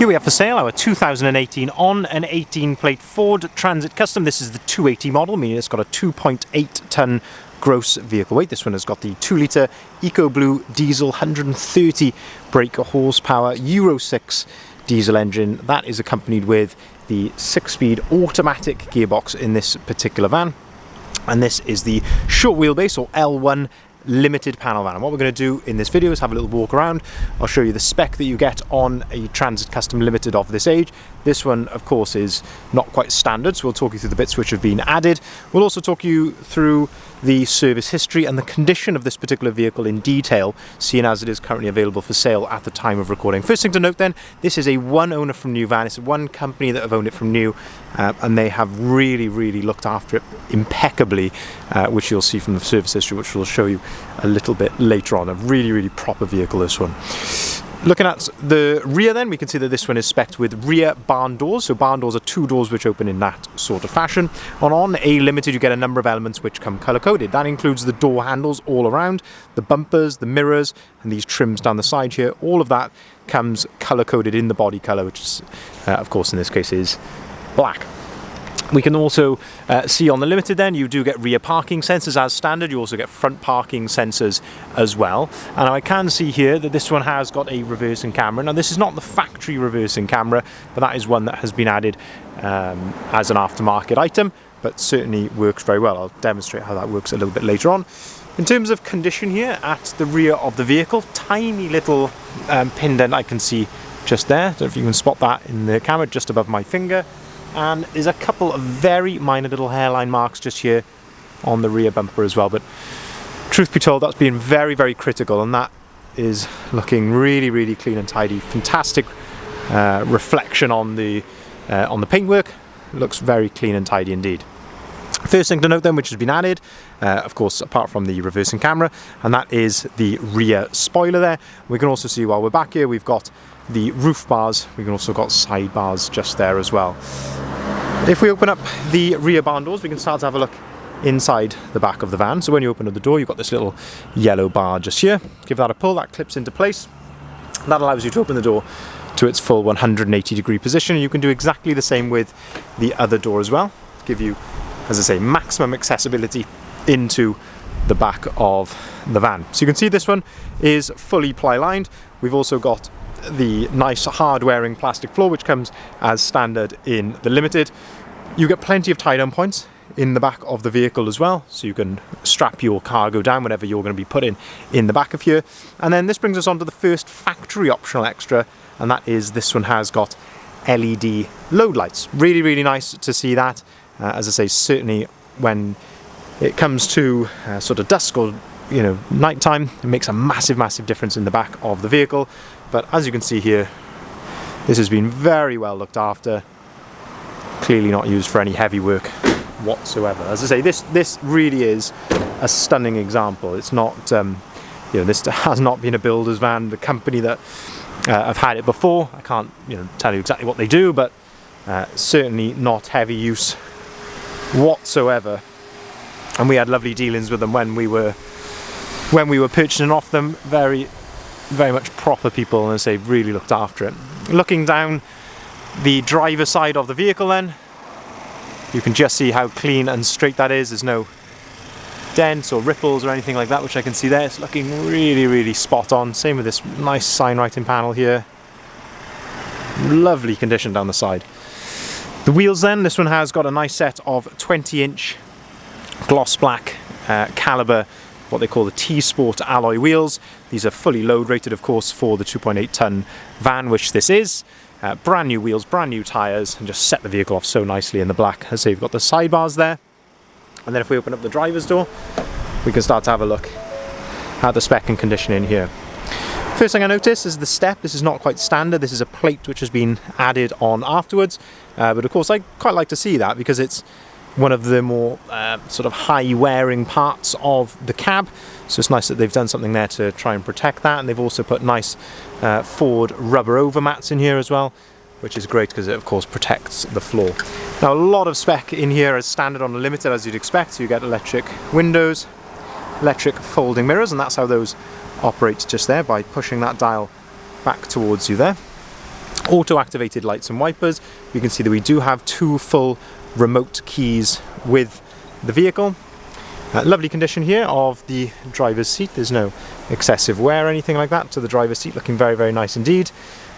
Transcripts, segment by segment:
Here we have for sale our 2018 on an 18 plate Ford Transit Custom. This is the 280 model, meaning it's got a 2.8 tonne gross vehicle weight. This one has got the 2 litre Eco Blue diesel, 130 brake horsepower, Euro 6 diesel engine. That is accompanied with the 6-speed automatic gearbox in this particular van. And this is the short wheelbase, or L1 limited panel van. And what we're going to do in this video is have a little walk around. I'll show you the spec that you get on a Transit Custom Limited of this age. This one, of course, is not quite standard, so we'll talk you through the bits which have been added. We'll also talk you through the service history and the condition of this particular vehicle in detail, seeing as it is currently available for sale at the time of recording. First thing to note then, this is a one owner from new van. It's one company that have owned it from new, and they have really looked after it impeccably, which you'll see from the service history, which we'll show you a little bit later on. A really proper vehicle, this one. Looking at the rear then, we can see that this one is spec'd with rear barn doors. So barn doors are 2 doors which open in that sort of fashion. On a Limited, you get a number of elements which come colour-coded. That includes the door handles all around, the bumpers, the mirrors, and these trims down the side here. All of that comes colour-coded in the body colour, which is, of course, in this case is black. We can also see on the Limited then, you do get rear parking sensors as standard. You also get front parking sensors as well. And I can see here that this one has got a reversing camera. Now this is not the factory reversing camera, but that is one that has been added as an aftermarket item, but certainly works very well. I'll demonstrate how that works a little bit later on. In terms of condition here at the rear of the vehicle, tiny little pin dent I can see just there. I don't know if you can spot that in the camera, just above my finger. And there's a couple of very minor little hairline marks just here on the rear bumper as well, but truth be told, that's been very critical, and that is looking really clean and tidy. Fantastic reflection on the paintwork. Looks very clean and tidy indeed. First thing to note then, which has been added, of course, apart from the reversing camera, and that is the rear spoiler there. We can also see while we're back here, we've got the roof bars. We can also got side bars just there as well. If we open up the rear barn doors, we can start to have a look inside the back of the van. So when you open up the door, you've got this little yellow bar just here. Give that a pull, that clips into place. That allows you to open the door to its full 180-degree position. You can do exactly the same with the other door as well. Give you, as I say, maximum accessibility into the back of the van. So you can see this one is fully ply lined. We've also got the nice hard wearing plastic floor, which comes as standard in the Limited. You get plenty of tie down points in the back of the vehicle as well, so you can strap your cargo down whenever you're going to be putting in the back of here. And then this brings us on to the first factory optional extra, and that is this one has got LED load lights. Really nice to see that. As I say, certainly when it comes to sort of dusk or nighttime, it makes a massive difference in the back of the vehicle. But as you can see here, this has been very well looked after. Clearly not used for any heavy work whatsoever. As I say, this really is a stunning example. It's not, this has not been a builder's van. The company that have had it before, I can't, tell you exactly what they do, but certainly not heavy use whatsoever. And we had lovely dealings with them when we were purchasing off them. Very much proper people, and as I say, really looked after it. Looking down the driver's side of the vehicle then, you can just see how clean and straight that is. There's no dents or ripples or anything like that, which I can see there. It's looking really spot on. Same with this nice sign writing panel here. Lovely condition down the side. The wheels then, this one has got a nice set of 20-inch gloss black caliber, what they call the T-Sport alloy wheels. These are fully load rated, of course, for the 2.8 tonne van, which this is. Brand new wheels, brand new tyres, and just set the vehicle off so nicely in the black. As I say, you've got the sidebars there. And then if we open up the driver's door, we can start to have a look at the spec and condition in here. First thing I notice is the step. This is not quite standard. This is a plate which has been added on afterwards. But of course, I quite like to see that because it's one of the more sort of high wearing parts of the cab, so it's nice that they've done something there to try and protect that. And they've also put nice Ford rubber over mats in here as well, which is great because it of course protects the floor. Now a lot of spec in here as standard on the Limited, as you'd expect. So you get electric windows, electric folding mirrors, and that's how those operate just there, by pushing that dial back towards you there. Auto-activated lights and wipers. We can see that we do have 2 full remote keys with the vehicle. Lovely condition here of the driver's seat. There's no excessive wear or anything like that to the driver's seat, looking very, very nice indeed.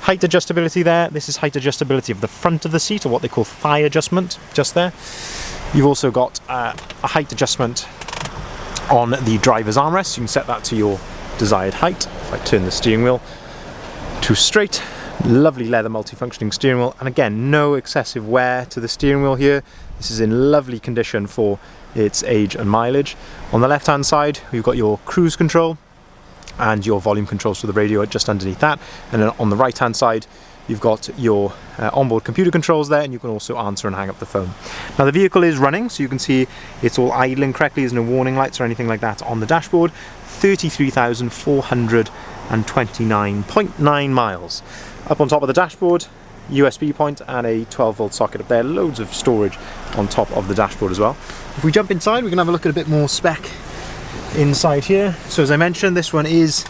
Height adjustability there. This is height adjustability of the front of the seat, or what they call thigh adjustment, just there. You've also got a height adjustment on the driver's armrest. You can set that to your desired height. If I turn the steering wheel to straight, lovely leather multifunctioning steering wheel, and again, no excessive wear to the steering wheel here. This is in lovely condition for its age and mileage. On the left hand side, you've got your cruise control and your volume controls for the radio just underneath that, and then on the right hand side you've got your onboard computer controls there, and you can also answer and hang up the phone. Now the vehicle is running, so you can see it's all idling correctly. There's no warning lights or anything like that on the dashboard. 33,429.9 miles. Up on top of the dashboard, USB point and a 12-volt socket up there. Loads of storage on top of the dashboard as well. If we jump inside, we can have a look at a bit more spec inside here. So as I mentioned, this one is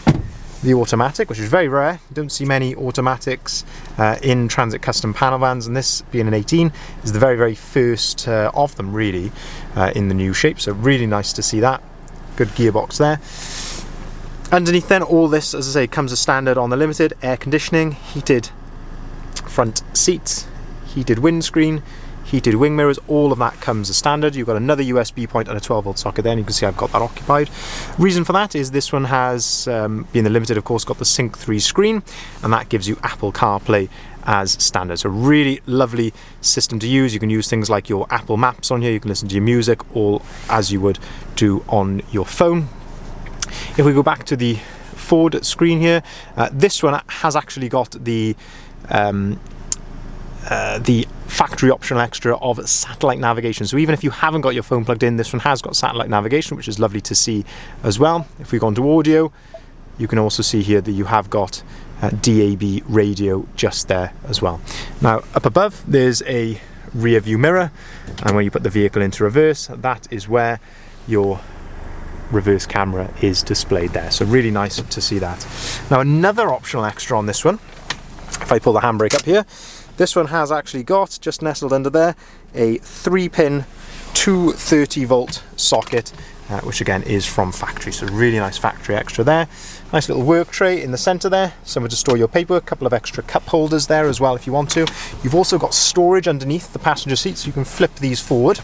the automatic, which is very rare. You don't see many automatics in Transit Custom panel vans, and this, being an 18, is the very, very first of them really in the new shape. So really nice to see that. Good gearbox there. Underneath then, all this, as I say, comes as standard on the Limited. Air conditioning, heated front seats, heated windscreen, heated wing mirrors, all of that comes as standard. You've got another USB point and a 12-volt socket there, and you can see I've got that occupied. Reason for that is this one has, being the Limited, of course, got the Sync 3 screen, and that gives you Apple CarPlay as standard. So really lovely system to use. You can use things like your Apple Maps on here, you can listen to your music all as you would do on your phone. If we go back to the Ford screen here, this one has actually got the factory optional extra of satellite navigation. So even if you haven't got your phone plugged in, this one has got satellite navigation, which is lovely to see as well. If we go on to audio, you can also see here that you have got DAB radio just there as well. Now up above there's a rear view mirror, and when you put the vehicle into reverse, that is where your reverse camera is displayed there. So really nice to see that. Now another optional extra on this one, if I pull the handbrake up here, this one has actually got, just nestled under there, a 3-pin 230-volt socket, which again is from factory. So really nice factory extra there. Nice little work tray in the center there, somewhere to store your paperwork, a couple of extra cup holders there as well if you want to. You've also got storage underneath the passenger seat, so you can flip these forward,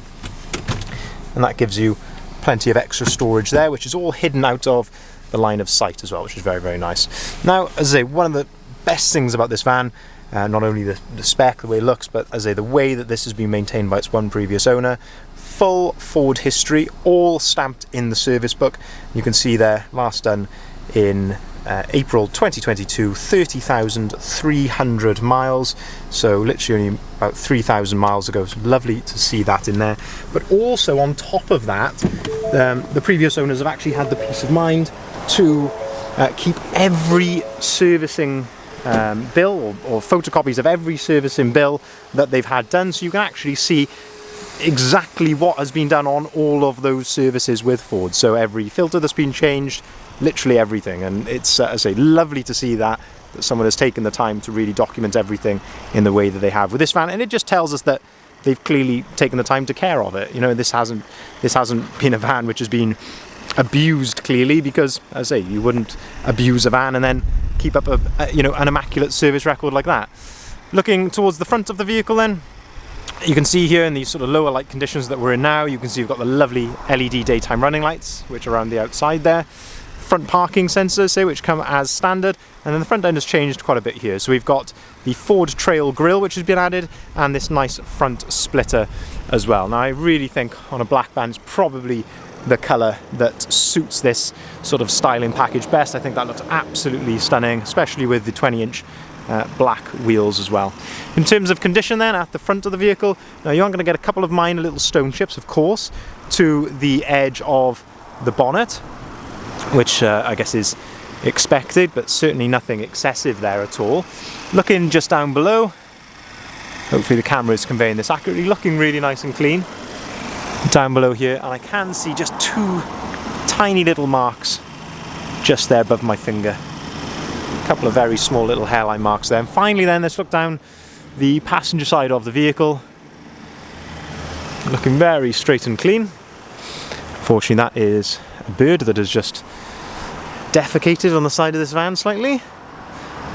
and that gives you plenty of extra storage there, which is all hidden out of the line of sight as well, which is very, very nice. Now, as I say, one of the best things about this van, not only the spec, the way it looks, but as I say, the way that this has been maintained by its one previous owner. Full Ford history, all stamped in the service book. You can see there, last done in April 2022, 30,300 miles, so literally only about 3,000 miles ago. So lovely to see that in there. But also on top of that, the previous owners have actually had the peace of mind to keep every servicing bill or photocopies of every servicing bill that they've had done, so you can actually see exactly what has been done on all of those services with Ford. So every filter that's been changed, literally everything, and it's as I say, lovely to see that someone has taken the time to really document everything in the way that they have with this van, and it just tells us that they've clearly taken the time to care of it. You know, this hasn't been a van which has been abused, clearly, because as I say, you wouldn't abuse a van and then keep up an immaculate service record like that. Looking towards the front of the vehicle then, you can see here in these sort of lower light conditions that we're in now, you can see you've got the lovely LED daytime running lights, which are around the outside there. Front parking sensors, say, which come as standard, and then the front end has changed quite a bit here. So we've got the Ford Trail grille, which has been added, and this nice front splitter as well. Now I really think on a black van it's probably the colour that suits this sort of styling package best. I think that looks absolutely stunning, especially with the 20-inch black wheels as well. In terms of condition then, at the front of the vehicle, now you are going to get a couple of minor little stone chips, of course, to the edge of the bonnet, which I guess is expected, but certainly nothing excessive there at all. Looking just down below, hopefully the camera is conveying this accurately, looking really nice and clean down below here, and I can see just two tiny little marks just there above my finger A couple of very small little hairline marks there. And finally then, let's look down the passenger side of the vehicle. Looking very straight and clean. Fortunately, that is a bird that has just defecated on the side of this van slightly.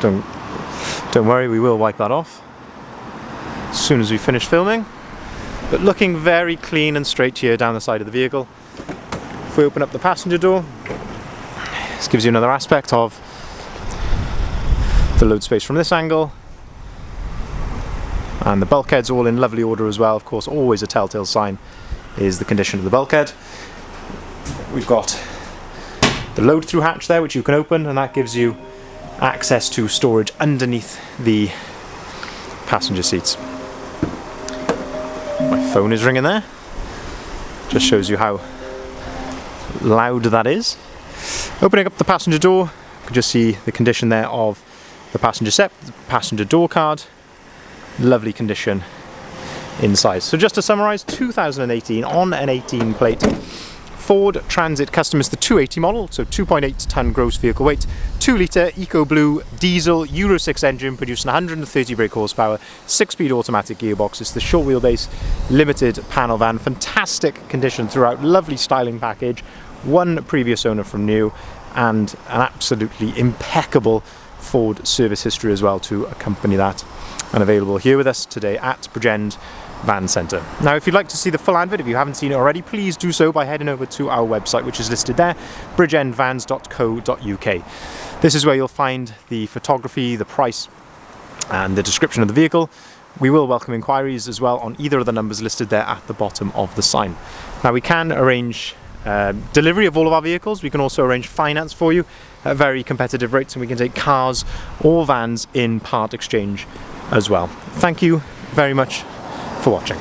Don't worry, we will wipe that off as soon as we finish filming. But looking very clean and straight here down the side of the vehicle. If we open up the passenger door, this gives you another aspect of the load space from this angle. And the bulkhead's all in lovely order as well. Of course, always a telltale sign is the condition of the bulkhead. We've got the load through hatch there, which you can open, and that gives you access to storage underneath the passenger seats. My phone is ringing there. Just shows you how loud that is. Opening up the passenger door, you can just see the condition there of the passenger set, the passenger door card. Lovely condition inside. So just to summarise, 2018 on an 18 plate Ford Transit Custom is the 280 model, so 2.8 tonne gross vehicle weight, 2 litre Eco Blue diesel Euro 6 engine producing 130 brake horsepower, 6-speed automatic gearbox. It's the short wheelbase limited panel van. Fantastic condition throughout, lovely styling package, one previous owner from new, and an absolutely impeccable Ford service history as well to accompany that. And available here with us today at Bridgend Van Centre. Now, if you'd like to see the full advert, if you haven't seen it already, please do so by heading over to our website, which is listed there, bridgendvans.co.uk. This is where you'll find the photography, the price, and the description of the vehicle. We will welcome inquiries as well on either of the numbers listed there at the bottom of the sign. Now, we can arrange delivery of all of our vehicles. We can also arrange finance for you at very competitive rates, and we can take cars or vans in part exchange as well. Thank you very much for watching.